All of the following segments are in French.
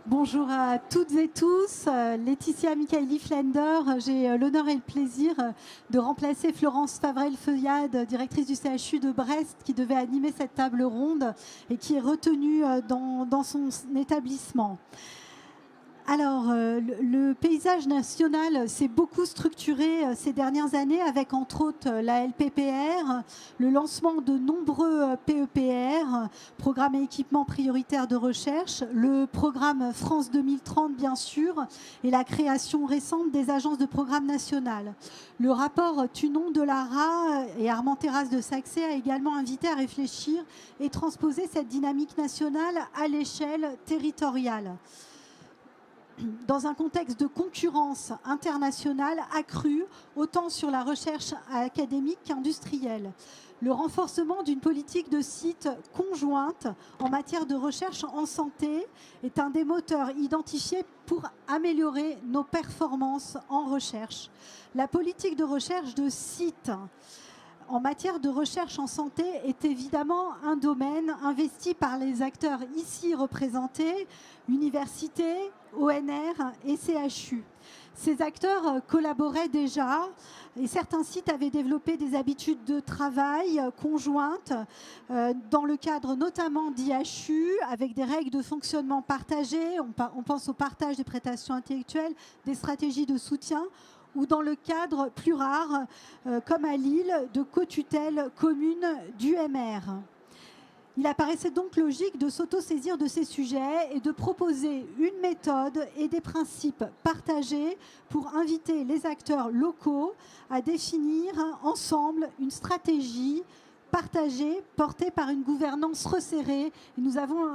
Bonjour à toutes et tous. Laetitia Michaeli-Flender. J'ai l'honneur et le plaisir de remplacer Florence Favrel-Feuillade, directrice du CHU de Brest, qui devait animer cette table ronde et qui est retenue dans son établissement. Alors, le paysage national s'est beaucoup structuré ces dernières années avec, entre autres, la LPPR, le lancement de nombreux PEPR, programmes et équipements prioritaires de recherche, le programme France 2030, bien sûr, et la création récente des agences de programme national. Le rapport Tunon de Lara et Armand Terrasse de Saxé a également invité à réfléchir et transposer cette dynamique nationale à l'échelle territoriale. Dans un contexte de concurrence internationale accrue, autant sur la recherche académique qu'industrielle. Le renforcement d'une politique de sites conjointe en matière de recherche en santé est un des moteurs identifiés pour améliorer nos performances en recherche. La politique de recherche de sites en matière de recherche en santé est évidemment un domaine investi par les acteurs ici représentés, universités, ONR et CHU. Ces acteurs collaboraient déjà et certains sites avaient développé des habitudes de travail conjointes dans le cadre notamment d'IHU avec des règles de fonctionnement partagées. On pense au partage des prestations intellectuelles, des stratégies de soutien ou dans le cadre plus rare, comme à Lille, de co-tutelle commune d'UMR. Il apparaissait donc logique de s'autosaisir de ces sujets et de proposer une méthode et des principes partagés pour inviter les acteurs locaux à définir ensemble une stratégie partagée, portée par une gouvernance resserrée. Et nous avons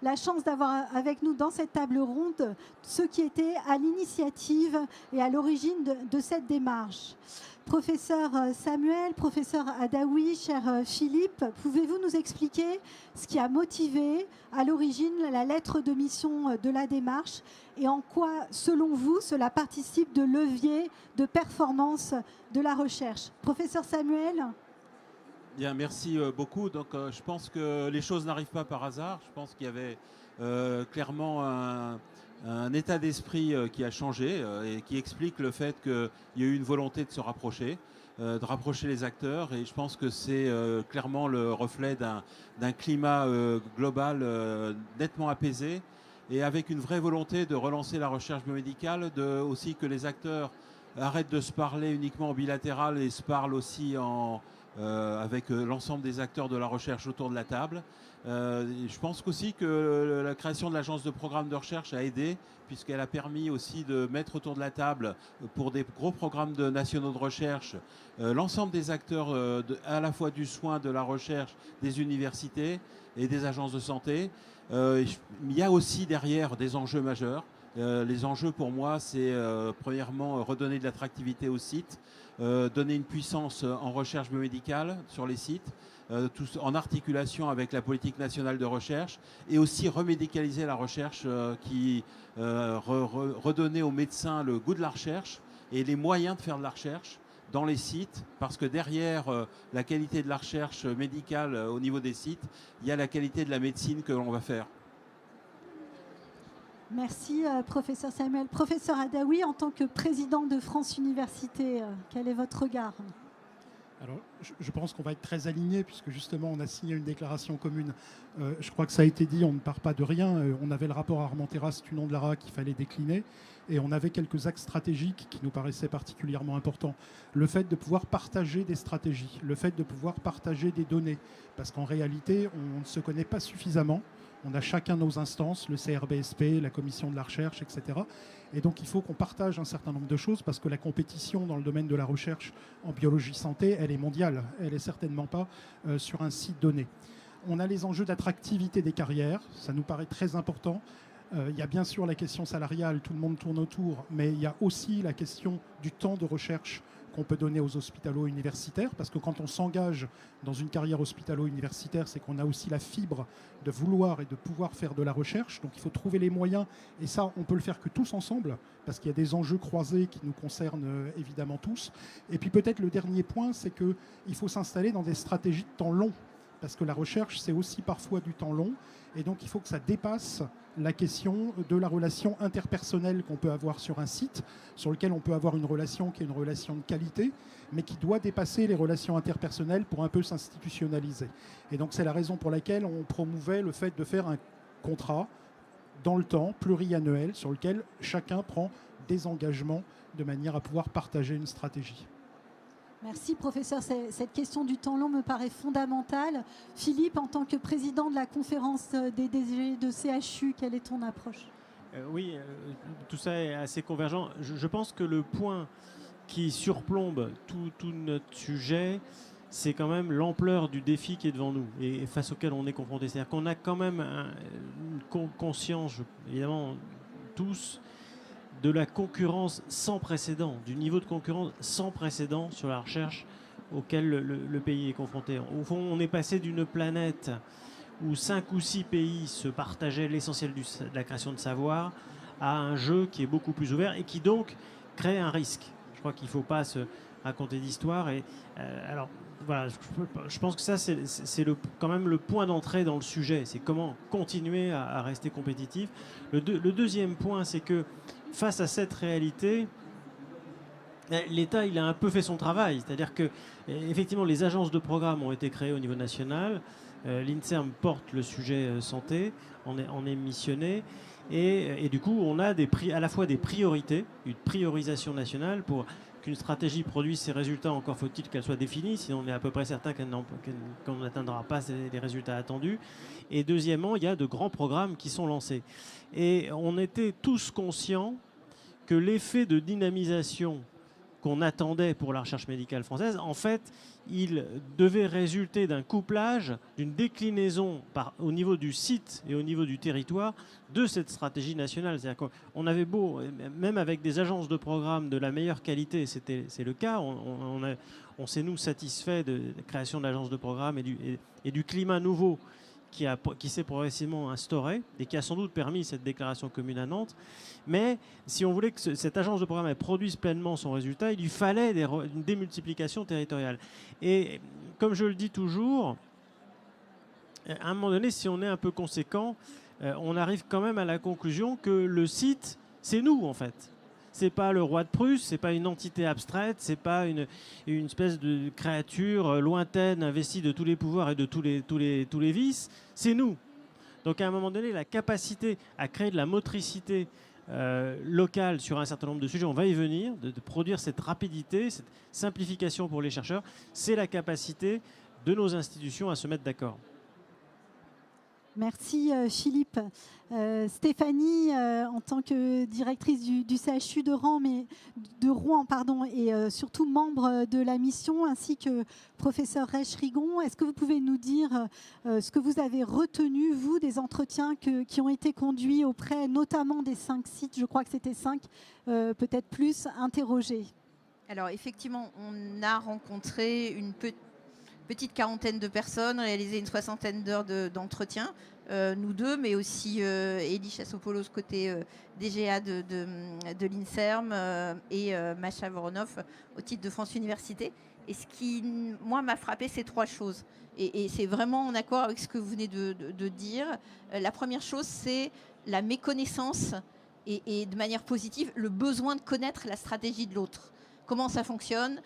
la chance d'avoir avec nous dans cette table ronde ceux qui étaient à l'initiative et à l'origine de cette démarche. Professeur Samuel, professeur Adaoui, cher Philippe, pouvez-vous nous expliquer ce qui a motivé à l'origine la lettre de mission de la démarche et en quoi, selon vous, cela participe de levier de performance de la recherche? Professeur Samuel. Bien, merci beaucoup. Donc, je pense que les choses n'arrivent pas par hasard. Je pense qu'il y avait clairement un état d'esprit qui a changé et qui explique le fait qu'il y a eu une volonté de se rapprocher, de rapprocher les acteurs. Et je pense que c'est clairement le reflet d'un climat global nettement apaisé et avec une vraie volonté de relancer la recherche biomédicale, aussi que les acteurs arrêtent de se parler uniquement en bilatéral et se parlent aussi avec l'ensemble des acteurs de la recherche autour de la table. Je pense aussi que la création de l'agence de programme de recherche a aidé, puisqu'elle a permis aussi de mettre autour de la table, pour des gros programmes nationaux de recherche, l'ensemble des acteurs à la fois du soin, de la recherche, des universités et des agences de santé. Il y a aussi derrière des enjeux majeurs. Les enjeux pour moi, c'est premièrement redonner de l'attractivité aux sites, donner une puissance en recherche biomédicale sur les sites, en articulation avec la politique nationale de recherche, et aussi remédicaliser la recherche, redonner aux médecins le goût de la recherche et les moyens de faire de la recherche dans les sites, parce que derrière la qualité de la recherche médicale au niveau des sites, il y a la qualité de la médecine que l'on va faire. Merci, professeur Samuel. Professeur Adaoui, en tant que président de France Université, quel est votre regard? Alors, je pense qu'on va être très alignés puisque justement on a signé une déclaration commune. Je crois que ça a été dit, on ne part pas de rien. On avait le rapport Armand Terrasse, Tunon de Lara qu'il fallait décliner et on avait quelques axes stratégiques qui nous paraissaient particulièrement importants. Le fait de pouvoir partager des stratégies, le fait de pouvoir partager des données, parce qu'en réalité on ne se connaît pas suffisamment. On a chacun nos instances, le CRBSP, la commission de la recherche, etc. Et donc il faut qu'on partage un certain nombre de choses parce que la compétition dans le domaine de la recherche en biologie santé, elle est mondiale. Elle n'est certainement pas sur un site donné. On a les enjeux d'attractivité des carrières, ça nous paraît très important. Il y a bien sûr la question salariale, tout le monde tourne autour, mais il y a aussi la question du temps de recherche qu'on peut donner aux hospitalo-universitaires, parce que quand on s'engage dans une carrière hospitalo-universitaire, c'est qu'on a aussi la fibre de vouloir et de pouvoir faire de la recherche. Donc il faut trouver les moyens, et ça, on peut le faire que tous ensemble, parce qu'il y a des enjeux croisés qui nous concernent évidemment tous. Et puis peut-être le dernier point, c'est qu'il faut s'installer dans des stratégies de temps long, parce que la recherche, c'est aussi parfois du temps long, et donc il faut que ça dépasse la question de la relation interpersonnelle qu'on peut avoir sur un site, sur lequel on peut avoir une relation qui est une relation de qualité, mais qui doit dépasser les relations interpersonnelles pour un peu s'institutionnaliser. Et donc c'est la raison pour laquelle on promouvait le fait de faire un contrat dans le temps, pluriannuel, sur lequel chacun prend des engagements de manière à pouvoir partager une stratégie. Merci, professeur. Cette question du temps long me paraît fondamentale. Philippe, en tant que président de la conférence des DG de CHU, quelle est ton approche ? Oui, tout ça est assez convergent. Je pense que le point qui surplombe tout notre sujet, c'est quand même l'ampleur du défi qui est devant nous et face auquel on est confronté. C'est-à-dire qu'on a quand même une conscience, évidemment, tous, de la concurrence sans précédent, du niveau de concurrence sans précédent sur la recherche auquel le pays est confronté. Au fond, on est passé d'une planète où 5 ou 6 pays se partageaient l'essentiel de la création de savoir à un jeu qui est beaucoup plus ouvert et qui donc crée un risque. Je crois qu'il ne faut pas se raconter d'histoire. Alors, voilà, je pense que ça, c'est quand même le point d'entrée dans le sujet. C'est comment continuer à rester compétitif. Le deuxième point, c'est que face à cette réalité, l'État, il a un peu fait son travail. C'est-à-dire que, effectivement, les agences de programme ont été créées au niveau national. L'INSERM porte le sujet santé, on est missionné. Et du coup, on a à la fois des priorités, une priorisation nationale pour qu'une stratégie produise ses résultats. Encore faut-il qu'elle soit définie, sinon on est à peu près certain qu'on n'atteindra pas les résultats attendus. Et deuxièmement, il y a de grands programmes qui sont lancés. Et on était tous conscients que l'effet de dynamisation qu'on attendait pour la recherche médicale française, en fait, il devait résulter d'un couplage, d'une déclinaison au niveau du site et au niveau du territoire de cette stratégie nationale. C'est-à-dire qu'on avait beau, même avec des agences de programme de la meilleure qualité, c'est le cas, on s'est nous satisfait de la création d'agences de programme et du climat nouveau qui s'est progressivement instauré et qui a sans doute permis cette déclaration commune à Nantes. Mais si on voulait que cette agence de programme produise pleinement son résultat, il lui fallait une démultiplication territoriale. Et comme je le dis toujours, à un moment donné, si on est un peu conséquent, on arrive quand même à la conclusion que le site, c'est nous en fait. C'est pas le roi de Prusse, c'est pas une entité abstraite, c'est pas une espèce de créature lointaine investie de tous les pouvoirs et de tous les vices. C'est nous. Donc à un moment donné, la capacité à créer de la motricité locale sur un certain nombre de sujets, on va y venir, de produire cette rapidité, cette simplification pour les chercheurs, c'est la capacité de nos institutions à se mettre d'accord. Merci Philippe. Stéphanie, en tant que directrice du CHU de Rouen, et surtout membre de la mission, ainsi que professeur Reich-Rigon, est-ce que vous pouvez nous dire ce que vous avez retenu, vous, des entretiens qui ont été conduits auprès notamment des 5 sites, je crois que c'était 5, peut-être plus, interrogés? Alors effectivement, on a rencontré une petite quarantaine de personnes, réalisé une 60aine d'heures d'entretien, nous deux, mais aussi Élie Chassopoulos côté DGA de l'INSERM et Masha Voronov au titre de France Université. Et ce qui, moi, m'a frappé, c'est 3 choses. Et c'est vraiment en accord avec ce que vous venez de dire. La première chose, c'est la méconnaissance et de manière positive, le besoin de connaître la stratégie de l'autre. Comment ça fonctionne,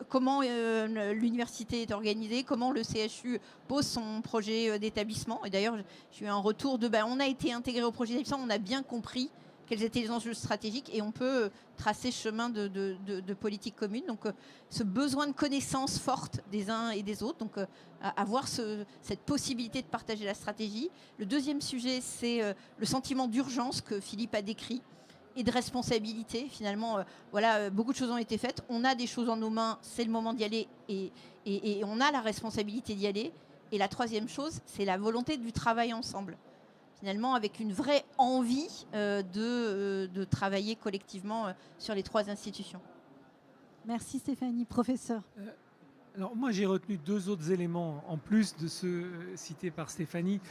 comment l'université est organisée, comment le CHU pose son projet d'établissement. Et d'ailleurs, j'ai eu un retour on a été intégré au projet d'établissement, on a bien compris quels étaient les enjeux stratégiques et on peut tracer chemin de politique commune. Donc, ce besoin de connaissance forte des uns et des autres, donc avoir cette possibilité de partager la stratégie. Le deuxième sujet, c'est le sentiment d'urgence que Philippe a décrit, et de responsabilité. Finalement, beaucoup de choses ont été faites. On a des choses en nos mains, c'est le moment d'y aller et on a la responsabilité d'y aller. Et la troisième chose, c'est la volonté du travail ensemble. Finalement, avec une vraie envie de travailler collectivement sur les 3 institutions. Merci Stéphanie. Professeur. Alors moi, j'ai retenu 2 autres éléments en plus de ceux cités par Stéphanie.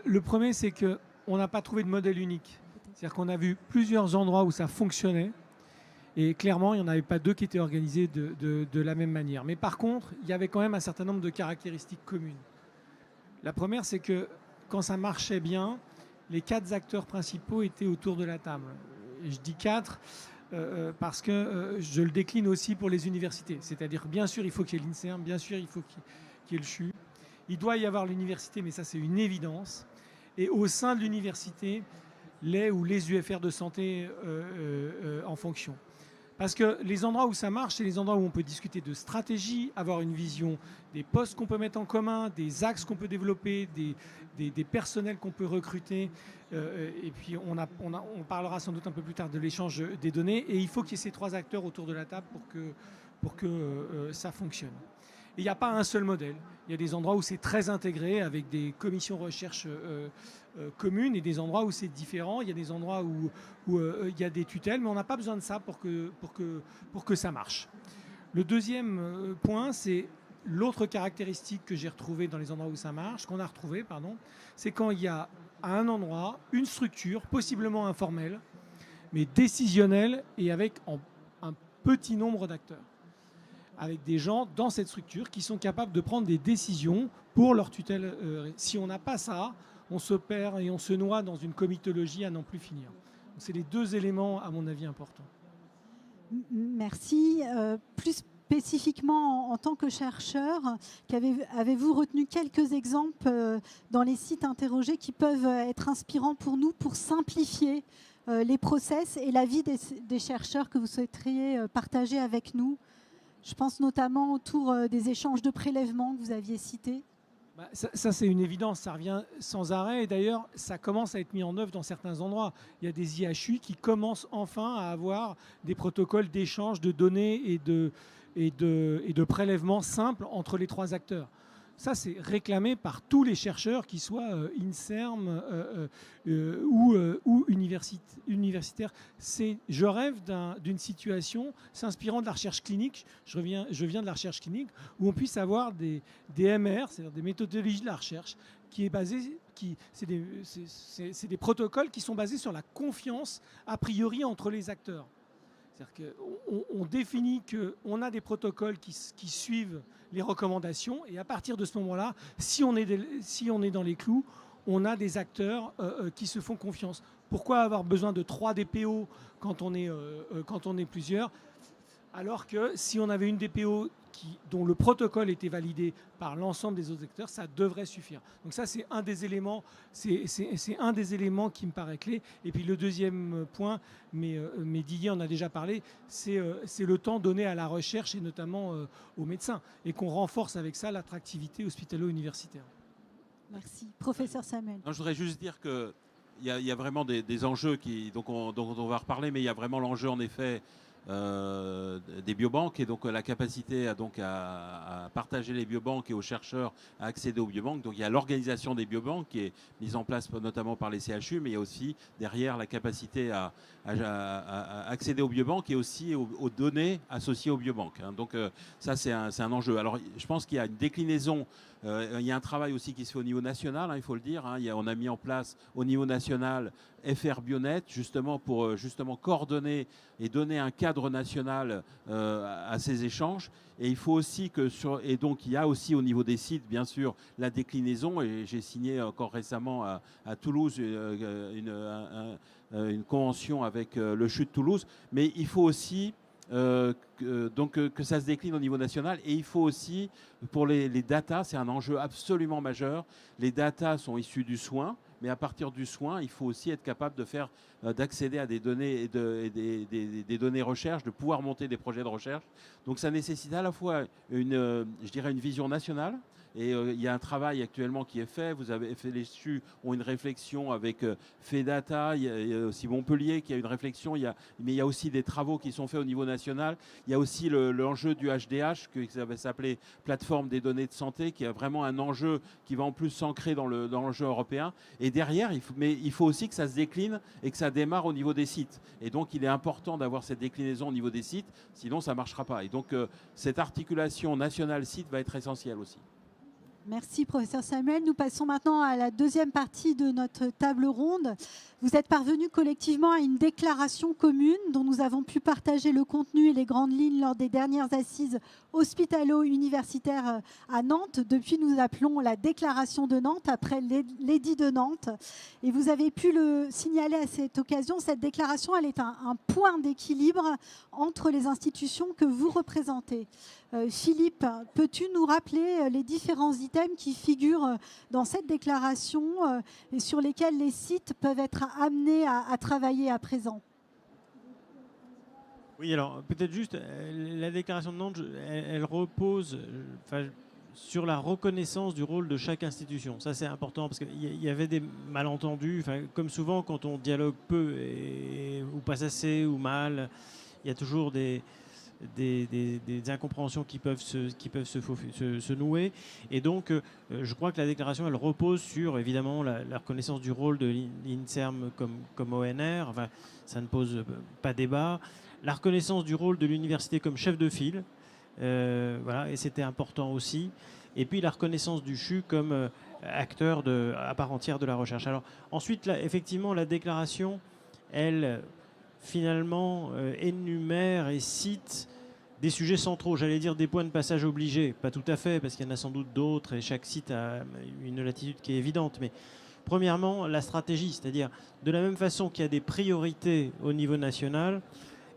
Le premier, c'est qu'on n'a pas trouvé de modèle unique. C'est-à-dire qu'on a vu plusieurs endroits où ça fonctionnait et clairement, il n'y en avait pas 2 qui étaient organisés de la même manière. Mais par contre, il y avait quand même un certain nombre de caractéristiques communes. La première, c'est que quand ça marchait bien, les 4 acteurs principaux étaient autour de la table. Et je dis 4 parce que je le décline aussi pour les universités. C'est-à-dire, bien sûr, il faut qu'il y ait l'INSERM, bien sûr, il faut qu'il y ait le CHU. Il doit y avoir l'université, mais ça, c'est une évidence. Et au sein de l'université, les UFR de santé en fonction. Parce que les endroits où ça marche, c'est les endroits où on peut discuter de stratégie, avoir une vision des postes qu'on peut mettre en commun, des axes qu'on peut développer, des personnels qu'on peut recruter. Et puis on parlera sans doute un peu plus tard de l'échange des données. Et il faut qu'il y ait ces 3 acteurs autour de la table pour que ça fonctionne. Il n'y a pas un seul modèle. Il y a des endroits où c'est très intégré avec des commissions recherche communes et des endroits où c'est différent. Il y a des endroits où il y a des tutelles, mais on n'a pas besoin de ça pour que ça marche. Le deuxième point, c'est l'autre caractéristique que j'ai retrouvée dans les endroits où ça marche, qu'on a retrouvé, pardon, c'est quand il y a à un endroit une structure, possiblement informelle, mais décisionnelle et avec un petit nombre d'acteurs. Avec des gens dans cette structure qui sont capables de prendre des décisions pour leur tutelle. Si on n'a pas ça, on se perd et on se noie dans une comitologie à n'en plus finir. C'est les 2 éléments, à mon avis, importants. Merci. Plus spécifiquement, en tant que chercheur, avez-vous retenu quelques exemples dans les sites interrogés qui peuvent être inspirants pour nous pour simplifier les process et la vie des chercheurs que vous souhaiteriez partager avec nous? Je pense notamment autour des échanges de prélèvements que vous aviez cités. Ça, c'est une évidence, ça revient sans arrêt. Et d'ailleurs, ça commence à être mis en œuvre dans certains endroits. Il y a des IHU qui commencent enfin à avoir des protocoles d'échange de données et de prélèvements simples entre les 3 acteurs. Ça, c'est réclamé par tous les chercheurs, qu'ils soient INSERM ou universitaires. Je rêve d'une situation s'inspirant de la recherche clinique. Je viens de la recherche clinique, où on puisse avoir des MR, c'est-à-dire des méthodologies de la recherche, c'est des protocoles qui sont basés sur la confiance a priori entre les acteurs. C'est-à-dire qu'on définit qu'on a des protocoles qui suivent les recommandations et à partir de ce moment-là, si on est dans les clous, on a des acteurs qui se font confiance. Pourquoi avoir besoin de 3 DPO quand on est plusieurs, alors que si on avait une DPO dont le protocole était validé par l'ensemble des autres acteurs, ça devrait suffire. Donc ça, c'est un des éléments, qui me paraît clé. Et puis le deuxième point, mais Didier en a déjà parlé, c'est le temps donné à la recherche et notamment aux médecins, et qu'on renforce avec ça l'attractivité hospitalo-universitaire. Merci. Professeur Samuel. Non, je voudrais juste dire qu'il y a vraiment des enjeux dont on va reparler, mais il y a vraiment l'enjeu en effet des biobanques et donc la capacité à partager les biobanques et aux chercheurs à accéder aux biobanques. Donc il y a l'organisation des biobanques qui est mise en place notamment par les CHU, mais il y a aussi derrière la capacité à accéder aux biobanques et aussi aux données associées aux biobanques. Donc ça c'est un enjeu. Alors je pense qu'il y a une déclinaison. Il y a un travail aussi qui se fait au niveau national, il faut le dire. On a mis en place au niveau national FR Bionet, justement pour coordonner et donner un cadre national à ces échanges. Et il faut aussi et donc il y a aussi au niveau des sites, bien sûr, la déclinaison. Et j'ai signé encore récemment à Toulouse une convention avec le CHU de Toulouse. Mais il faut aussi que ça se décline au niveau national, et il faut aussi pour les datas, c'est un enjeu absolument majeur. Les datas sont issues du soin, mais à partir du soin, il faut aussi être capable d'accéder à des données et des données recherche, de pouvoir monter des projets de recherche. Donc ça nécessite à la fois une vision nationale. Et il y a un travail actuellement qui est fait. Les CHU ont une réflexion avec FEDATA. Il y a aussi Montpellier qui a une réflexion. Mais il y a aussi des travaux qui sont faits au niveau national. Il y a aussi l'enjeu du HDH, qui va s'appeler Plateforme des données de santé, qui est vraiment un enjeu qui va en plus s'ancrer dans l'enjeu européen. Et derrière, il faut aussi que ça se décline et que ça démarre au niveau des sites. Et donc, il est important d'avoir cette déclinaison au niveau des sites, sinon ça ne marchera pas. Et donc, cette articulation nationale-site va être essentielle aussi. Merci, professeur Samuel. Nous passons maintenant à la deuxième partie de notre table ronde. Vous êtes parvenus collectivement à une déclaration commune dont nous avons pu partager le contenu et les grandes lignes lors des dernières assises hospitalo-universitaires à Nantes. Depuis, nous appelons la déclaration de Nantes, après l'édit de Nantes. Et vous avez pu le signaler à cette occasion, cette déclaration, elle est un point d'équilibre entre les institutions que vous représentez. Philippe, peux-tu nous rappeler les différents items qui figurent dans cette déclaration et sur lesquels les sites peuvent être amenés à travailler à présent? Oui, alors peut-être juste, la déclaration de Nantes, elle repose sur la reconnaissance du rôle de chaque institution. Ça, c'est important parce qu'il y avait des malentendus. Comme souvent, quand on dialogue peu ou pas assez ou mal, il y a toujours des incompréhensions qui peuvent se nouer. Et donc, je crois que la déclaration, elle repose sur, évidemment, la reconnaissance du rôle de l'INSERM comme ONR. Enfin, ça ne pose pas débat. La reconnaissance du rôle de l'université comme chef de file. Voilà, et c'était important aussi. Et puis, la reconnaissance du CHU comme acteur à part entière de la recherche. Alors, ensuite, là, effectivement, la déclaration, elle finalement énumère et cite des sujets centraux, j'allais dire des points de passage obligés, pas tout à fait, parce qu'il y en a sans doute d'autres et chaque site a une latitude qui est évidente, mais premièrement, la stratégie, c'est-à-dire de la même façon qu'il y a des priorités au niveau national,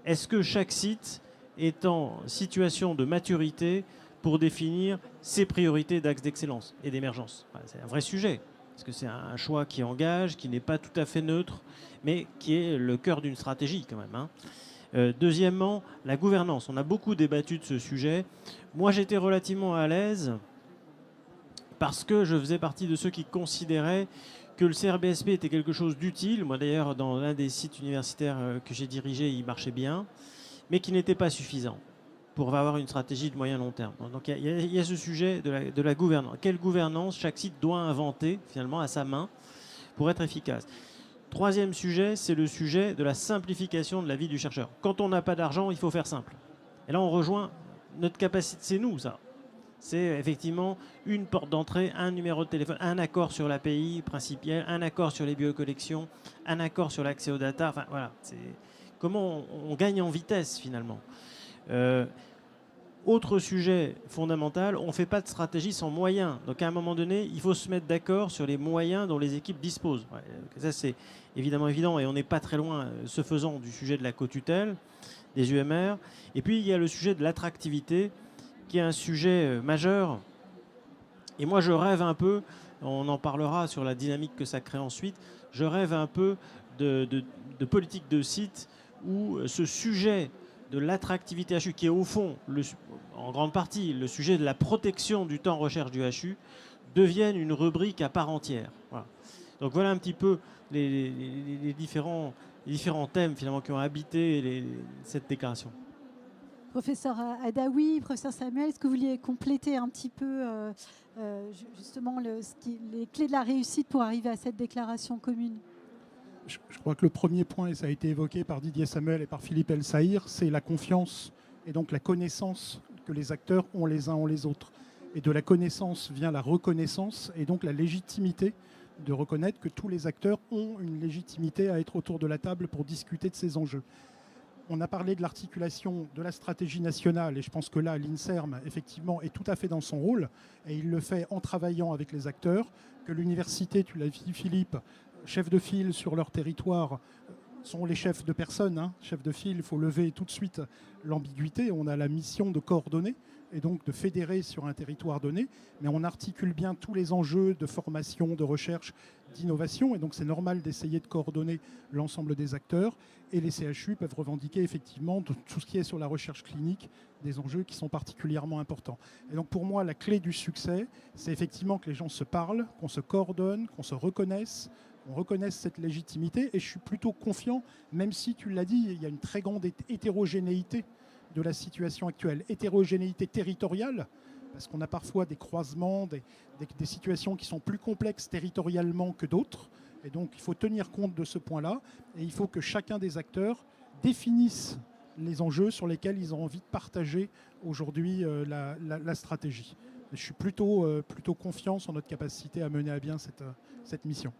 est-ce que chaque site est en situation de maturité pour définir ses priorités d'axe d'excellence et d'émergence? C'est un vrai sujet, parce que c'est un choix qui engage, qui n'est pas tout à fait neutre, mais qui est le cœur d'une stratégie quand même, hein. Deuxièmement, la gouvernance. On a beaucoup débattu de ce sujet. Moi, j'étais relativement à l'aise parce que je faisais partie de ceux qui considéraient que le CRBSP était quelque chose d'utile. Moi, d'ailleurs, dans l'un des sites universitaires que j'ai dirigé, il marchait bien, mais qui n'était pas suffisant pour avoir une stratégie de moyen-long terme. Donc, il y a ce sujet de la gouvernance. Quelle gouvernance chaque site doit inventer, finalement, à sa main pour être efficace? Troisième sujet, c'est le sujet de la simplification de la vie du chercheur. Quand on n'a pas d'argent, il faut faire simple. Et là, on rejoint notre capacité, c'est nous, ça. C'est effectivement une porte d'entrée, un numéro de téléphone, un accord sur l'API principielle, un accord sur les biocollections, un accord sur l'accès aux data. Enfin, voilà, c'est comment on gagne en vitesse, finalement. Autre sujet fondamental, on ne fait pas de stratégie sans moyens. Donc à un moment donné, il faut se mettre d'accord sur les moyens dont les équipes disposent. Ouais, ça, c'est évidemment évident et on n'est pas très loin, ce faisant, du sujet de la co-tutelle, des UMR. Et puis il y a le sujet de l'attractivité, qui est un sujet majeur. Et moi, je rêve un peu, on en parlera sur la dynamique que ça crée ensuite, je rêve un peu de politique de site où ce sujet de l'attractivité HU, qui est au fond, en grande partie, le sujet de la protection du temps recherche du HU, devienne une rubrique à part entière. Voilà. Donc voilà un petit peu les différents thèmes finalement qui ont habité cette déclaration. Professeur Adaoui, professeur Samuel, est-ce que vous vouliez compléter un petit peu justement les clés de la réussite pour arriver à cette déclaration commune? Je crois que le premier point, et ça a été évoqué par Didier Samuel et par Philippe El-Saïr, c'est la confiance et donc la connaissance que les acteurs ont les uns en les autres. Et de la connaissance vient la reconnaissance et donc la légitimité de reconnaître que tous les acteurs ont une légitimité à être autour de la table pour discuter de ces enjeux. On a parlé de l'articulation de la stratégie nationale et je pense que là, l'INSERM, effectivement, est tout à fait dans son rôle et il le fait en travaillant avec les acteurs, que l'université, tu l'as dit Philippe, chefs de file sur leur territoire sont les chefs de personne. Hein. Chefs de file, il faut lever tout de suite l'ambiguïté. On a la mission de coordonner et donc de fédérer sur un territoire donné, mais on articule bien tous les enjeux de formation, de recherche, d'innovation, et donc c'est normal d'essayer de coordonner l'ensemble des acteurs, et les CHU peuvent revendiquer effectivement tout ce qui est sur la recherche clinique, des enjeux qui sont particulièrement importants. Et donc pour moi, la clé du succès, c'est effectivement que les gens se parlent, qu'on se coordonne, qu'on se reconnaisse, on reconnaisse cette légitimité, et je suis plutôt confiant, même si, tu l'as dit, il y a une très grande hétérogénéité de la situation actuelle. Hétérogénéité territoriale, parce qu'on a parfois des croisements, des situations qui sont plus complexes territorialement que d'autres, et donc il faut tenir compte de ce point-là, et il faut que chacun des acteurs définisse les enjeux sur lesquels ils ont envie de partager aujourd'hui la stratégie. je suis plutôt confiant sur notre capacité à mener à bien cette mission.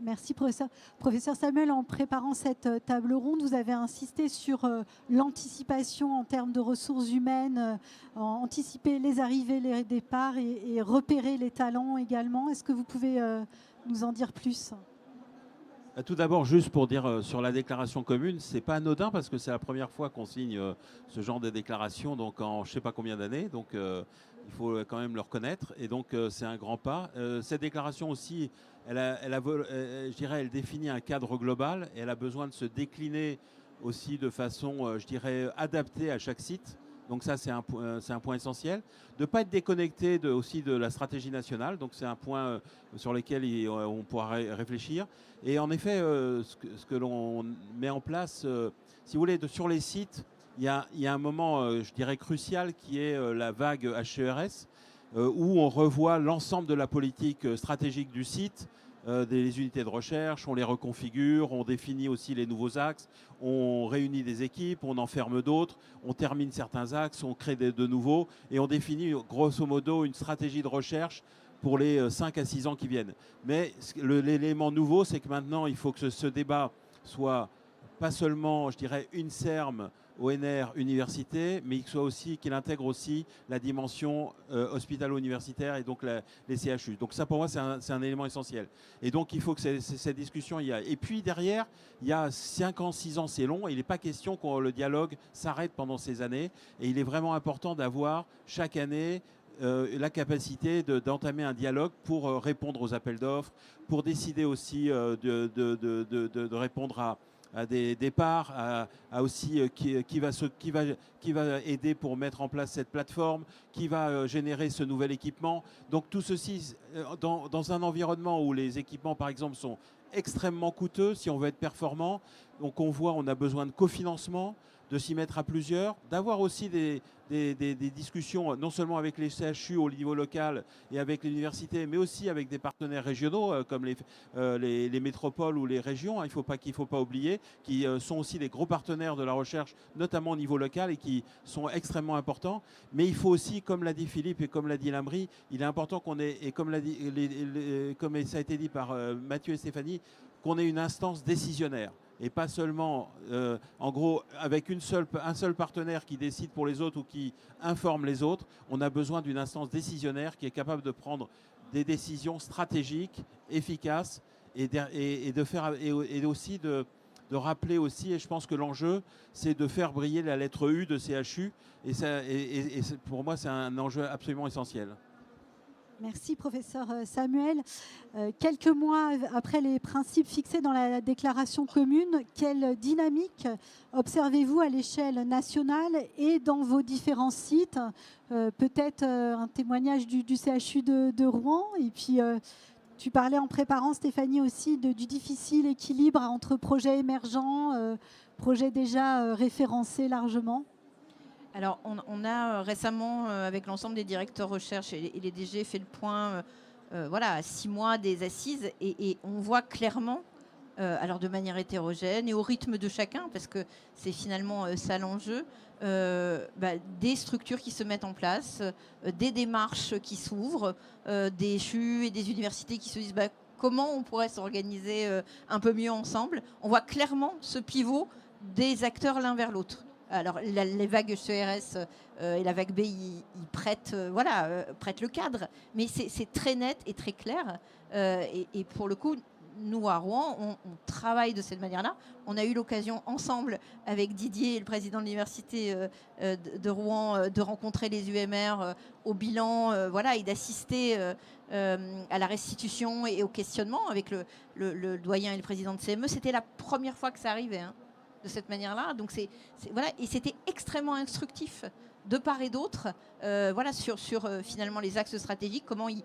Merci, professeur. Professeur Samuel, en préparant cette table ronde, vous avez insisté sur l'anticipation en termes de ressources humaines, anticiper les arrivées, les départs et repérer les talents également. Est-ce que vous pouvez nous en dire plus ? Tout d'abord, juste pour dire sur la déclaration commune, c'est pas anodin parce que c'est la première fois qu'on signe ce genre de déclaration, donc en je sais pas combien d'années, donc il faut quand même le reconnaître, et donc c'est un grand pas. Cette déclaration aussi, je dirais, elle définit un cadre global et elle a besoin de se décliner aussi de façon, je dirais, adaptée à chaque site. Donc ça, c'est un point essentiel. De ne pas être déconnecté aussi de la stratégie nationale. Donc c'est un point sur lequel on pourra réfléchir. Et en effet, ce que l'on met en place, si vous voulez, sur les sites, il y a un moment, je dirais, crucial qui est la vague HCERS, où on revoit l'ensemble de la politique stratégique du site, des unités de recherche, on les reconfigure, on définit aussi les nouveaux axes, on réunit des équipes, on en ferme d'autres, on termine certains axes, on crée de nouveaux, et on définit grosso modo une stratégie de recherche pour les 5 à 6 ans qui viennent. Mais l'élément nouveau, c'est que maintenant, il faut que ce débat soit pas seulement, je dirais, une CERM, ONR, université, mais qu'il intègre aussi la dimension hospitalo-universitaire et donc les CHU. Donc ça, pour moi, c'est un élément essentiel. Et donc, il faut que cette discussion y aille. Et puis, derrière, il y a 5 ans, 6 ans, c'est long. Il n'est pas question que le dialogue s'arrête pendant ces années. Et il est vraiment important d'avoir, chaque année, la capacité d'entamer un dialogue pour répondre aux appels d'offres, pour décider aussi de répondre à des départs, à aussi qui va aider pour mettre en place cette plateforme, qui va générer ce nouvel équipement. Donc tout ceci, dans un environnement où les équipements, par exemple, sont extrêmement coûteux, si on veut être performant, donc on a besoin de cofinancement, de s'y mettre à plusieurs, d'avoir aussi des discussions non seulement avec les CHU au niveau local et avec l'université, mais aussi avec des partenaires régionaux comme les métropoles ou les régions, qu'il ne faut pas oublier, qui sont aussi des gros partenaires de la recherche, notamment au niveau local, et qui sont extrêmement importants. Mais il faut aussi, comme l'a dit Philippe et comme l'a dit Limry, il est important qu'on ait, et comme ça a été dit par Mathieu et Stéphanie, qu'on ait une instance décisionnaire. Et pas seulement, en gros, avec un seul partenaire qui décide pour les autres ou qui informe les autres. On a besoin d'une instance décisionnaire qui est capable de prendre des décisions stratégiques, efficaces, et aussi de rappeler aussi, et je pense que l'enjeu, c'est de faire briller la lettre U de CHU. Et pour moi, c'est un enjeu absolument essentiel. Merci, professeur Samuel. Quelques mois après les principes fixés dans la déclaration commune, quelle dynamique observez-vous à l'échelle nationale et dans vos différents sites ? Peut-être un témoignage du CHU de Rouen. Et puis, tu parlais en préparant, Stéphanie, aussi du difficile équilibre entre projets émergents, projets déjà référencés largement. Alors, on a récemment, avec l'ensemble des directeurs recherche et les DG, fait le point à 6 mois des assises, et on voit clairement, alors de manière hétérogène et au rythme de chacun, parce que c'est finalement ça l'enjeu, des structures qui se mettent en place, des démarches qui s'ouvrent, des CHU et des universités qui se disent comment on pourrait s'organiser un peu mieux ensemble. On voit clairement ce pivot des acteurs l'un vers l'autre. Alors, les vagues CRS et la vague B, ils prêtent le cadre, mais c'est très net et très clair. Et pour le coup, nous, à Rouen, on travaille de cette manière-là. On a eu l'occasion ensemble, avec Didier, le président de l'université de Rouen, de rencontrer les UMR au bilan, et d'assister à la restitution et au questionnement avec le doyen et le président de CME. C'était la première fois que ça arrivait, de cette manière-là. Donc et c'était extrêmement instructif de part et d'autre, sur finalement les axes stratégiques, comment ils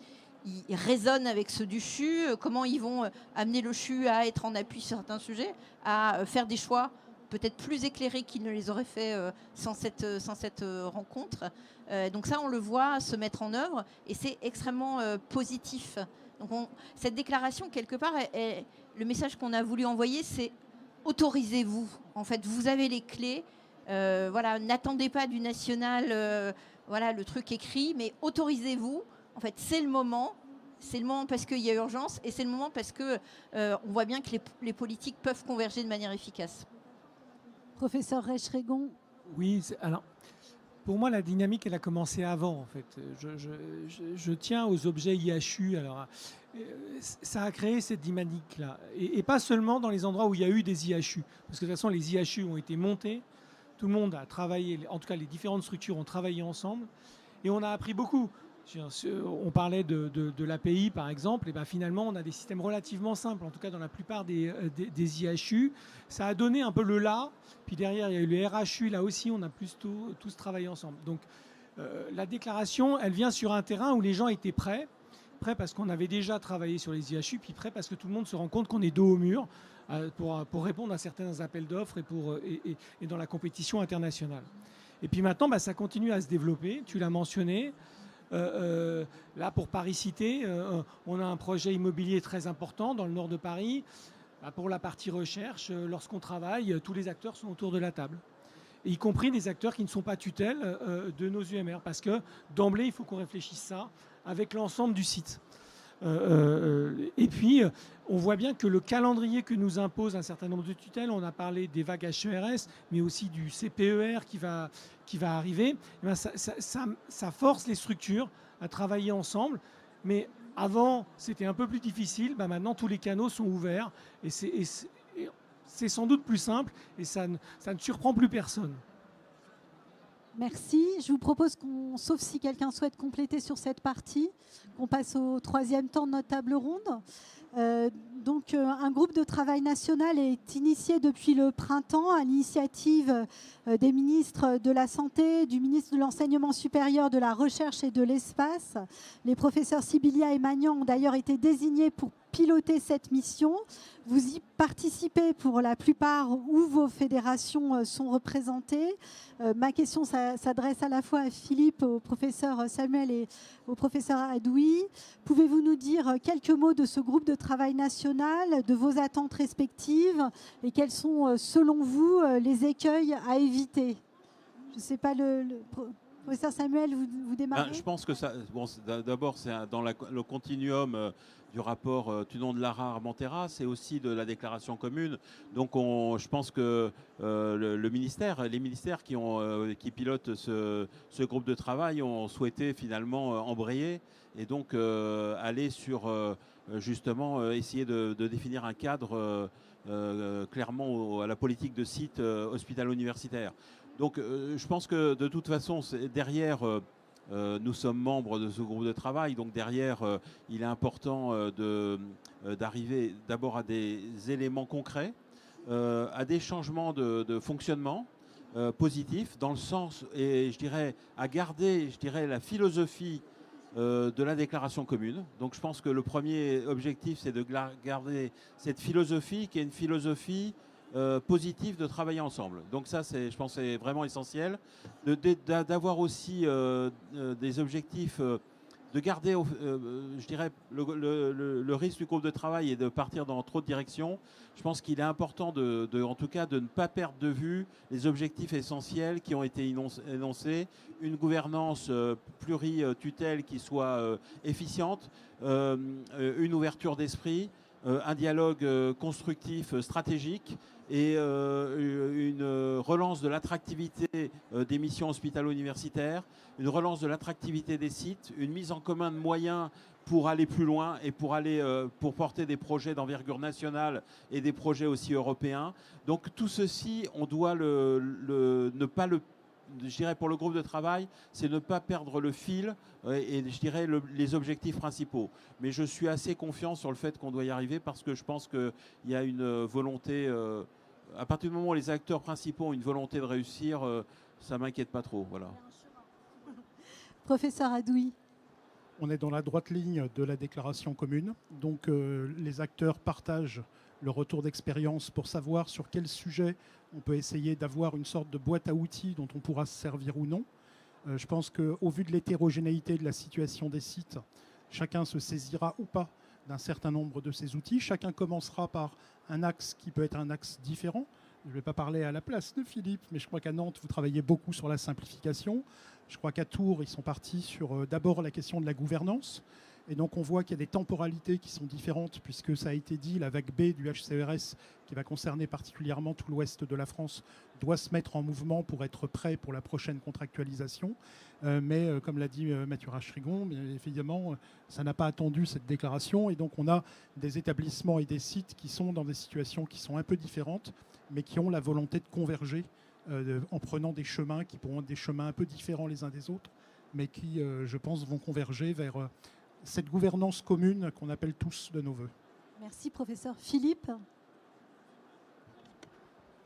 résonnent avec ceux du CHU, comment ils vont amener le CHU à être en appui sur certains sujets, à faire des choix peut-être plus éclairés qu'ils ne les auraient fait sans cette rencontre. Donc ça, on le voit se mettre en œuvre, et c'est extrêmement positif. Donc cette déclaration, quelque part, le message qu'on a voulu envoyer, c'est autorisez-vous. En fait, vous avez les clés. N'attendez pas du national voilà, le truc écrit, mais autorisez-vous. En fait, c'est le moment. C'est le moment parce qu'il y a urgence et c'est le moment parce que on voit bien que les politiques peuvent converger de manière efficace. Professeur Reich-Régon. Oui, alors pour moi la dynamique elle a commencé avant en fait. Je tiens aux objets IHU. Alors ça a créé cette dynamique là et pas seulement dans les endroits où il y a eu des IHU parce que de toute façon les IHU ont été montés, tout le monde a travaillé, en tout cas les différentes structures ont travaillé ensemble et on a appris beaucoup. On parlait de l'API par exemple, et ben finalement on a des systèmes relativement simples, en tout cas dans la plupart des IHU. Ça a donné un peu le là, puis derrière il y a eu le RHU, là aussi on a plus tous travaillé ensemble. Donc la déclaration, elle vient sur un terrain où les gens étaient prêts parce qu'on avait déjà travaillé sur les IHU, puis prêts parce que tout le monde se rend compte qu'on est dos au mur pour répondre à certains appels d'offres et dans la compétition internationale. Et puis maintenant, bah, ça continue à se développer, tu l'as mentionné. Là, pour Paris Cité, on a un projet immobilier très important dans le nord de Paris. Pour la partie recherche, lorsqu'on travaille, tous les acteurs sont autour de la table. Et y compris des acteurs qui ne sont pas tutelles de nos UMR. Parce que d'emblée, il faut qu'on réfléchisse ça avec l'ensemble du site. Et puis, on voit bien que le calendrier que nous impose un certain nombre de tutelles, on a parlé des vagues HERS, mais aussi du CPER qui va arriver, eh bien ça force les structures à travailler ensemble. Mais avant, c'était un peu plus difficile. Ben maintenant, tous les canaux sont ouverts et c'est sans doute plus simple et ça ne surprend plus personne. Merci. Je vous propose sauf si quelqu'un souhaite compléter sur cette partie, qu'on passe au troisième temps de notre table ronde. Donc, un groupe de travail national est initié depuis le printemps à l'initiative des ministres de la Santé, du ministre de l'Enseignement supérieur, de la Recherche et de l'Espace. Les professeurs Sibylia et Magnan ont d'ailleurs été désignés pour piloter cette mission. Vous y participez pour la plupart où vos fédérations sont représentées. Ma question s'adresse à la fois à Philippe, au professeur Samuel et au professeur Adoui. Pouvez-vous nous dire quelques mots de ce groupe de travail national, de vos attentes respectives et quels sont, selon vous, les écueils à éviter? Je ne sais pas, professeur Samuel, vous démarrez. Je pense que ça, bon, d'abord, c'est dans le continuum du rapport Tunon de Lara Armentera, c'est aussi de la déclaration commune. Donc, je pense que les ministères qui pilotent ce groupe de travail ont souhaité finalement embrayer et donc aller sur justement essayer de définir un cadre clairement à la politique de site hospitalo-universitaire. Donc je pense que de toute façon, derrière, nous sommes membres de ce groupe de travail, donc derrière, il est important d'arriver d'abord à des éléments concrets, à des changements de fonctionnement positifs, dans le sens, et je dirais, à garder, la philosophie de la déclaration commune. Donc je pense que le premier objectif, c'est de garder cette philosophie qui est une philosophie positif de travailler ensemble. Donc ça, je pense, c'est vraiment essentiel. D'avoir aussi des objectifs, de garder, je dirais, le risque du groupe de travail et de partir dans trop de directions. Je pense qu'il est important, en tout cas, de ne pas perdre de vue les objectifs essentiels qui ont été énoncés. Une gouvernance pluritutelle qui soit efficiente, une ouverture d'esprit, un dialogue constructif, stratégique et une relance de l'attractivité des missions hospitalo-universitaires, une relance de l'attractivité des sites, une mise en commun de moyens pour aller plus loin et pour porter des projets d'envergure nationale et des projets aussi européens. Donc tout ceci, on doit ne pas le... Je dirais pour le groupe de travail, c'est ne pas perdre le fil et je dirais les objectifs principaux. Mais je suis assez confiant sur le fait qu'on doit y arriver parce que je pense qu'il y a une volonté, à partir du moment où les acteurs principaux ont une volonté de réussir, ça ne m'inquiète pas trop. Voilà. Professeur Adoui. On est dans la droite ligne de la déclaration commune. Donc les acteurs partagent le retour d'expérience pour savoir sur quel sujet on peut essayer d'avoir une sorte de boîte à outils dont on pourra se servir ou non. Je pense qu'au vu de l'hétérogénéité de la situation des sites, chacun se saisira ou pas d'un certain nombre de ces outils. Chacun commencera par un axe qui peut être un axe différent. je ne vais pas parler à la place de Philippe, mais je crois qu'à Nantes, vous travaillez beaucoup sur la simplification. Je crois qu'à Tours, ils sont partis sur d'abord la question de la gouvernance. Et donc on voit qu'il y a des temporalités qui sont différentes, puisque ça a été dit, la vague B du HCERS, qui va concerner particulièrement tout l'ouest de la France, doit se mettre en mouvement pour être prêt pour la prochaine contractualisation. Mais comme l'a dit Mathieu Rachtrigon, évidemment, ça n'a pas attendu cette déclaration. Et donc on a des établissements et des sites qui sont dans des situations qui sont un peu différentes, mais qui ont la volonté de converger en prenant des chemins qui pourront être des chemins un peu différents les uns des autres, mais qui, je pense, vont converger vers cette gouvernance commune qu'on appelle tous de nos voeux. Merci, professeur. Philippe?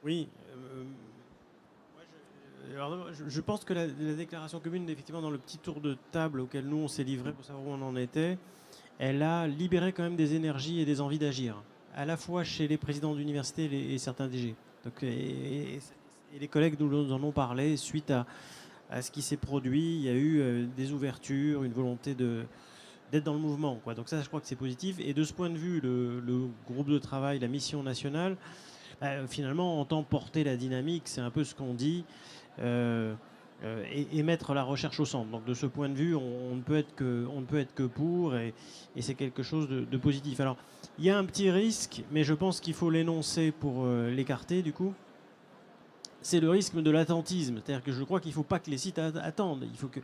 Oui. Je pense que la déclaration commune, effectivement, dans le petit tour de table auquel nous, on s'est livré pour savoir où on en était, elle a libéré quand même des énergies et des envies d'agir, à la fois chez les présidents d'université et certains DG. Donc, et les collègues nous en ont parlé suite à ce qui s'est produit. Il y a eu des ouvertures, une volonté d'être dans le mouvement, quoi. Donc ça, je crois que c'est positif. Et de ce point de vue, le groupe de travail, la mission nationale, finalement, entend porter la dynamique, c'est un peu ce qu'on dit, et mettre la recherche au centre. Donc de ce point de vue, on ne peut être que pour, et c'est quelque chose de positif. Alors, il y a un petit risque, mais je pense qu'il faut l'énoncer pour l'écarter, du coup. C'est le risque de l'attentisme. C'est-à-dire que je crois qu'il ne faut pas que les sites attendent. Il faut que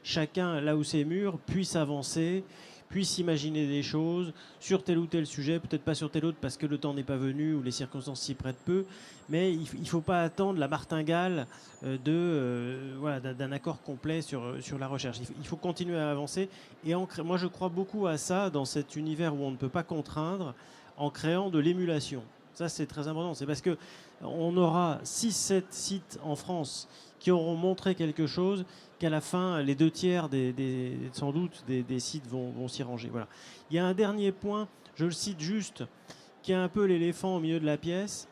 chacun, là où c'est mûr, puisse avancer, puisse imaginer des choses sur tel ou tel sujet, peut-être pas sur tel autre parce que le temps n'est pas venu ou les circonstances s'y prêtent peu, mais il ne faut pas attendre la martingale d'un accord complet sur la recherche. Il faut continuer à avancer. Et moi, je crois beaucoup à ça dans cet univers où on ne peut pas contraindre, en créant de l'émulation. Ça, c'est très important. C'est parce qu'on aura 6-7 sites en France qui auront montré quelque chose qu'à la fin, les 2/3 sans doute des sites vont s'y ranger. Voilà. Il y a un dernier point, je le cite juste, qui est un peu l'éléphant au milieu de la pièce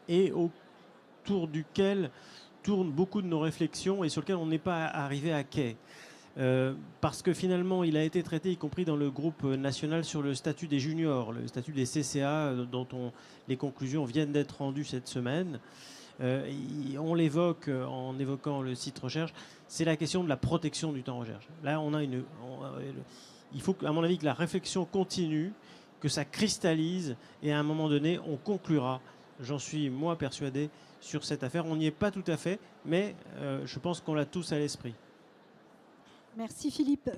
et autour duquel tournent beaucoup de nos réflexions et sur lequel on n'est pas arrivé à quai. Parce que finalement, il a été traité, y compris dans le groupe national, sur le statut des juniors, le statut des CCA, dont les conclusions viennent d'être rendues cette semaine. On l'évoque en évoquant le site recherche, c'est la question de la protection du temps recherche. Là, il faut, à mon avis, que la réflexion continue, que ça cristallise, et à un moment donné, on conclura, j'en suis moi persuadé, sur cette affaire. On n'y est pas tout à fait, mais je pense qu'on l'a tous à l'esprit. Merci Philippe.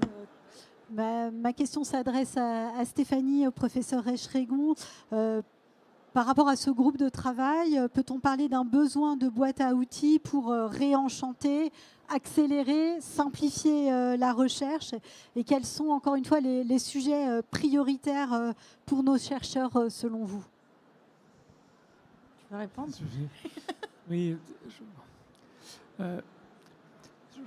Ma question s'adresse à Stéphanie, au professeur Rachtrigon. Par rapport à ce groupe de travail, peut-on parler d'un besoin de boîte à outils pour réenchanter, accélérer, simplifier la recherche? Et quels sont, encore une fois, les sujets prioritaires pour nos chercheurs, selon vous? Tu veux répondre? Oui.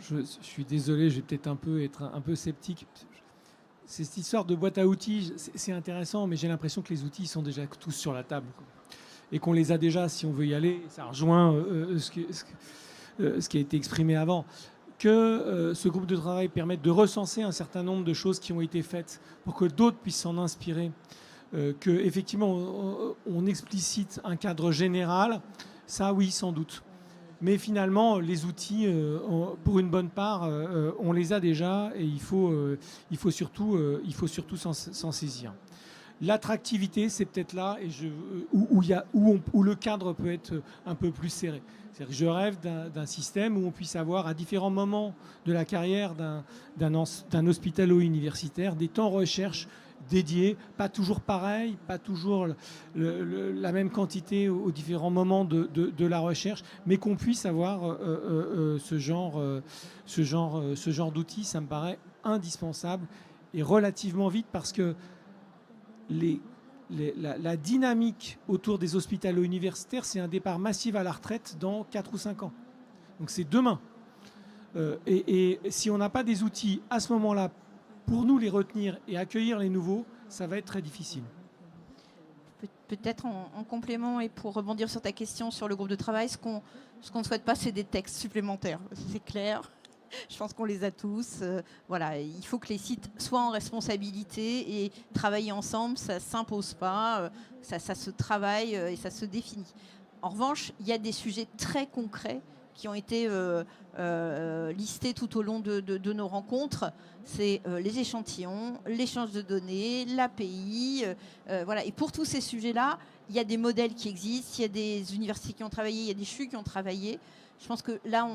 Je suis désolé, je vais peut-être être un peu sceptique. Cette histoire de boîte à outils, c'est intéressant, mais j'ai l'impression que les outils sont déjà tous sur la table, quoi. Et qu'on les a déjà si on veut y aller. Ça rejoint ce qui a été exprimé avant. Que ce groupe de travail permette de recenser un certain nombre de choses qui ont été faites pour que d'autres puissent s'en inspirer. Qu'effectivement, on explicite un cadre général, ça oui, sans doute. Mais finalement, les outils, pour une bonne part, on les a déjà et il faut surtout s'en saisir. L'attractivité, c'est peut-être là où le cadre peut être un peu plus serré. C'est-à-dire que je rêve d'un système où on puisse avoir à différents moments de la carrière d'un hospitalo-universitaire des temps recherche dédiés, pas toujours pareil, pas toujours la même quantité aux différents moments de la recherche, mais qu'on puisse avoir ce genre d'outils, ça me paraît indispensable et relativement vite parce que la dynamique autour des hospitalo-universitaires, c'est un départ massif à la retraite dans 4 ou 5 ans. Donc c'est demain. Et si on n'a pas des outils à ce moment-là pour nous les retenir et accueillir les nouveaux, ça va être très difficile. Peut-être en complément et pour rebondir sur ta question sur le groupe de travail, ce qu'on ne souhaite pas, c'est des textes supplémentaires. C'est clair. Je pense qu'on les a tous. Voilà, il faut que les sites soient en responsabilité et travailler ensemble, ça ne s'impose pas, ça se travaille et ça se définit. En revanche, il y a des sujets très concrets qui ont été listés tout au long de nos rencontres. C'est les échantillons, l'échange de données, l'API. Voilà. Et pour tous ces sujets-là, il y a des modèles qui existent, il y a des universités qui ont travaillé, il y a des CHU qui ont travaillé. Je pense que là,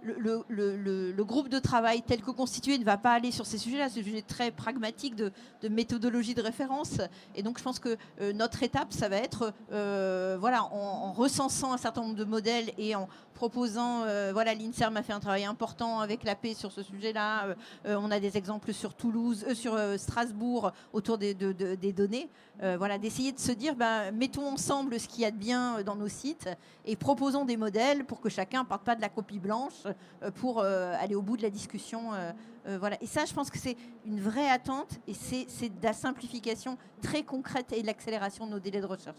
le groupe de travail tel que constitué ne va pas aller sur ces sujets-là. C'est des sujets très pragmatiques de méthodologie de référence. Et donc, je pense que notre étape, ça va être voilà, en recensant un certain nombre de modèles et en proposant, voilà, l'INSERM a fait un travail important avec l'AP sur ce sujet-là. On a des exemples sur Toulouse, sur Strasbourg autour des données. Voilà, d'essayer de se dire, mettons ensemble ce qu'il y a de bien dans nos sites et proposons des modèles pour que chacun ne parte pas de la copie blanche pour aller au bout de la discussion. Voilà. Et ça, je pense que c'est une vraie attente et c'est de la simplification très concrète et de l'accélération de nos délais de recherche.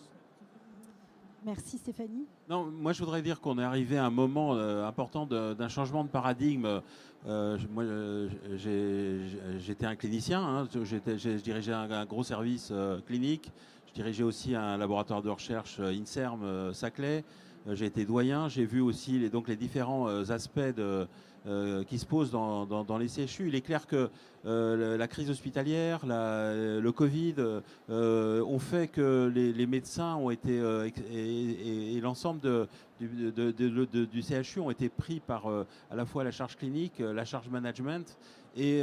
Merci Stéphanie. Non, moi je voudrais dire qu'on est arrivé à un moment important d'un changement de paradigme. Moi, j'étais un clinicien, hein, je dirigeais un gros service clinique, je dirigeais aussi un laboratoire de recherche INSERM Saclay. J'ai été doyen, j'ai vu aussi les différents aspects qui se posent dans les CHU. Il est clair que la crise hospitalière, le Covid ont fait que les médecins ont été et l'ensemble du CHU ont été pris par à la fois la charge clinique, la charge management. Et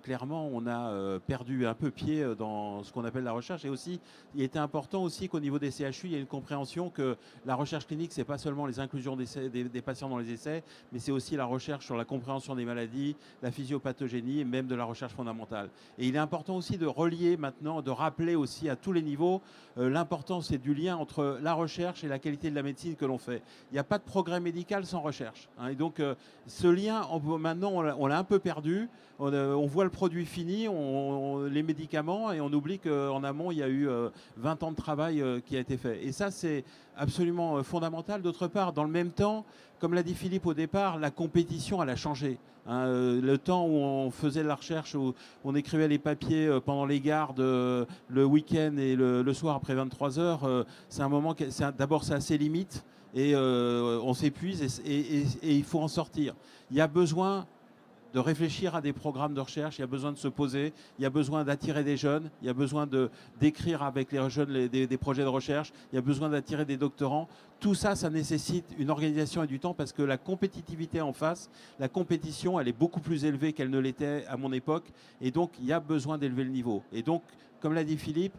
clairement, on a perdu un peu pied dans ce qu'on appelle la recherche. Et aussi, il était important aussi qu'au niveau des CHU, il y ait une compréhension que la recherche clinique, c'est pas seulement les inclusions des patients dans les essais, mais c'est aussi la recherche sur la compréhension des maladies, la physiopathogénie et même de la recherche fondamentale. Et il est important aussi de relier maintenant, de rappeler aussi à tous les niveaux l'importance du lien entre la recherche et la qualité de la médecine que l'on fait. Il n'y a pas de progrès médical sans recherche, hein. Et donc, ce lien, maintenant, on l'a un peu perdu. On voit le produit fini, les médicaments, et on oublie qu'en amont, il y a eu 20 ans de travail qui a été fait. Et ça, c'est absolument fondamental. D'autre part, dans le même temps, comme l'a dit Philippe au départ, la compétition, elle a changé. Hein, le temps où on faisait de la recherche, où on écrivait les papiers pendant les gardes le week-end et le soir après 23 heures, c'est un moment, d'abord, c'est assez limite, et on s'épuise, et il faut en sortir. Il y a besoin de réfléchir à des programmes de recherche, il y a besoin de se poser, il y a besoin d'attirer des jeunes, il y a besoin d'écrire avec les jeunes des projets de recherche, il y a besoin d'attirer des doctorants. Tout ça, ça nécessite une organisation et du temps parce que la compétitivité en face, la compétition, elle est beaucoup plus élevée qu'elle ne l'était à mon époque. Et donc, il y a besoin d'élever le niveau. Et donc, comme l'a dit Philippe,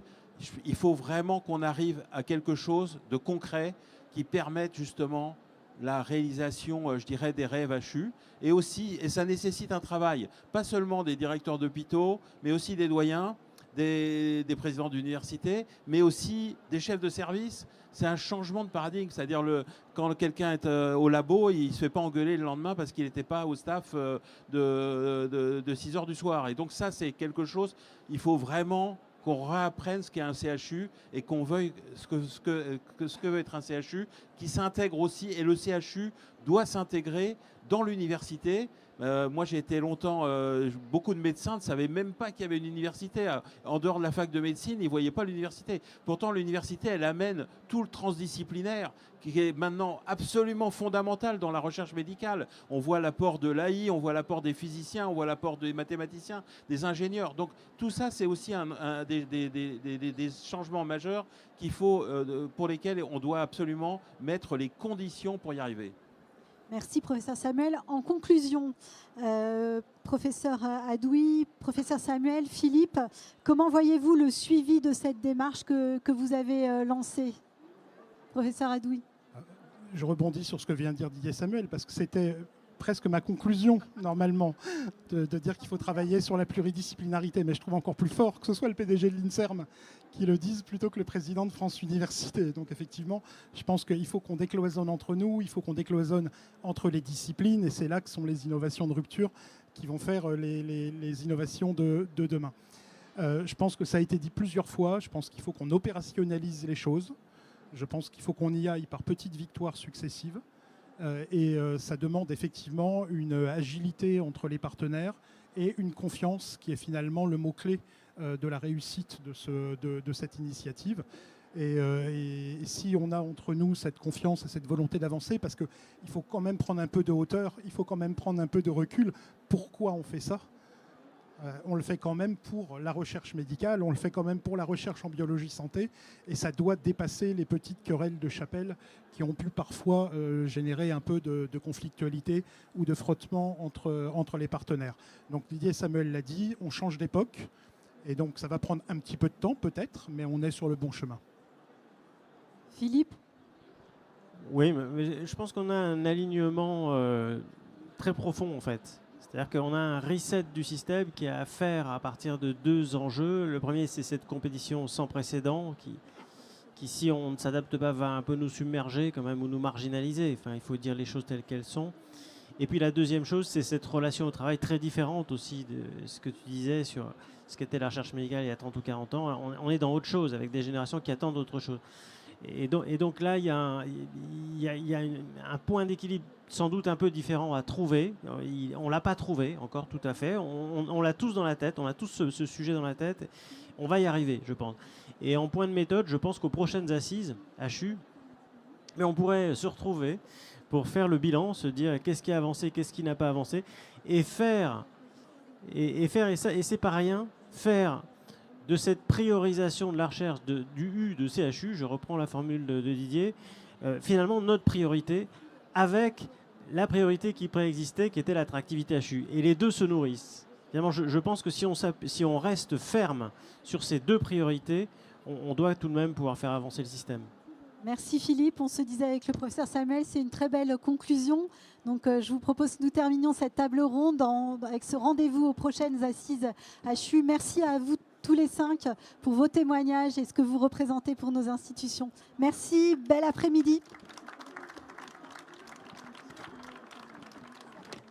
il faut vraiment qu'on arrive à quelque chose de concret qui permette justement la réalisation, je dirais, des rêves HU. Et aussi, et ça nécessite un travail, pas seulement des directeurs d'hôpitaux, mais aussi des doyens, des présidents d'université, mais aussi des chefs de service. C'est un changement de paradigme. C'est-à-dire, quand quelqu'un est au labo, il ne se fait pas engueuler le lendemain parce qu'il n'était pas au staff de 6 heures du soir. Et donc ça, c'est quelque chose, il faut vraiment qu'on réapprenne ce qu'est un CHU et qu'on veuille ce que veut être un CHU, qui s'intègre aussi. Et le CHU doit s'intégrer dans l'université. Moi, j'ai été longtemps... beaucoup de médecins ne savaient même pas qu'il y avait une université. En dehors de la fac de médecine, ils ne voyaient pas l'université. Pourtant, l'université, elle amène tout le transdisciplinaire qui est maintenant absolument fondamental dans la recherche médicale. On voit l'apport de l'AI, on voit l'apport des physiciens, on voit l'apport des mathématiciens, des ingénieurs. Donc, tout ça, c'est aussi des changements majeurs pour lesquels on doit absolument mettre les conditions pour y arriver. Merci, professeur Samuel. En conclusion, professeur Adoui, professeur Samuel, Philippe, comment voyez-vous le suivi de cette démarche que vous avez lancée? Professeur Adoui. Je rebondis sur ce que vient de dire Didier Samuel, parce que c'était presque ma conclusion, normalement, de dire qu'il faut travailler sur la pluridisciplinarité. Mais je trouve encore plus fort que ce soit le PDG de l'INSERM qui le dise plutôt que le président de France Université. Donc effectivement, je pense qu'il faut qu'on décloisonne entre nous, il faut qu'on décloisonne entre les disciplines, et c'est là que sont les innovations de rupture qui vont faire les innovations de demain. Je pense que ça a été dit plusieurs fois, je pense qu'il faut qu'on opérationnalise les choses, je pense qu'il faut qu'on y aille par petites victoires successives. Ça demande effectivement une agilité entre les partenaires et une confiance qui est finalement le mot-clé de la réussite de cette initiative. Et si on a entre nous cette confiance et cette volonté d'avancer, parce qu'il faut quand même prendre un peu de hauteur, il faut quand même prendre un peu de recul. Pourquoi on fait ça ? On le fait quand même pour la recherche médicale, on le fait quand même pour la recherche en biologie santé, et ça doit dépasser les petites querelles de chapelle qui ont pu parfois générer un peu de conflictualité ou de frottement entre les partenaires. Donc Didier Samuel l'a dit, on change d'époque, et donc ça va prendre un petit peu de temps peut-être, mais on est sur le bon chemin. Philippe ? Oui, mais je pense qu'on a un alignement très profond en fait. C'est-à-dire qu'on a un reset du système qui a à faire à partir de deux enjeux. Le premier, c'est cette compétition sans précédent qui, si on ne s'adapte pas, va un peu nous submerger quand même ou nous marginaliser. Enfin, il faut dire les choses telles qu'elles sont. Et puis la deuxième chose, c'est cette relation au travail très différente aussi de ce que tu disais sur ce qu'était la recherche médicale il y a 30 ou 40 ans. On est dans autre chose, avec des générations qui attendent autre chose. Et donc là, il y a un point d'équilibre sans doute un peu différent à trouver. On ne l'a pas trouvé encore tout à fait. On l'a tous dans la tête, on a tous ce sujet dans la tête. On va y arriver, je pense. Et en point de méthode, je pense qu'aux prochaines assises, HU, mais on pourrait se retrouver pour faire le bilan, se dire qu'est-ce qui a avancé, qu'est-ce qui n'a pas avancé, et c'est pas rien, faire de cette priorisation de la recherche du U de CHU, je reprends la formule de Didier, finalement notre priorité avec la priorité qui préexistait, qui était l'attractivité HU. Et les deux se nourrissent. Finalement, je pense que si on reste ferme sur ces deux priorités, on doit tout de même pouvoir faire avancer le système. Merci Philippe. On se disait avec le professeur Samuel, c'est une très belle conclusion. Donc je vous propose que nous terminions cette table ronde avec ce rendez-vous aux prochaines assises HU. Merci à vous tous les 5 pour vos témoignages et ce que vous représentez pour nos institutions. Merci, bel après-midi.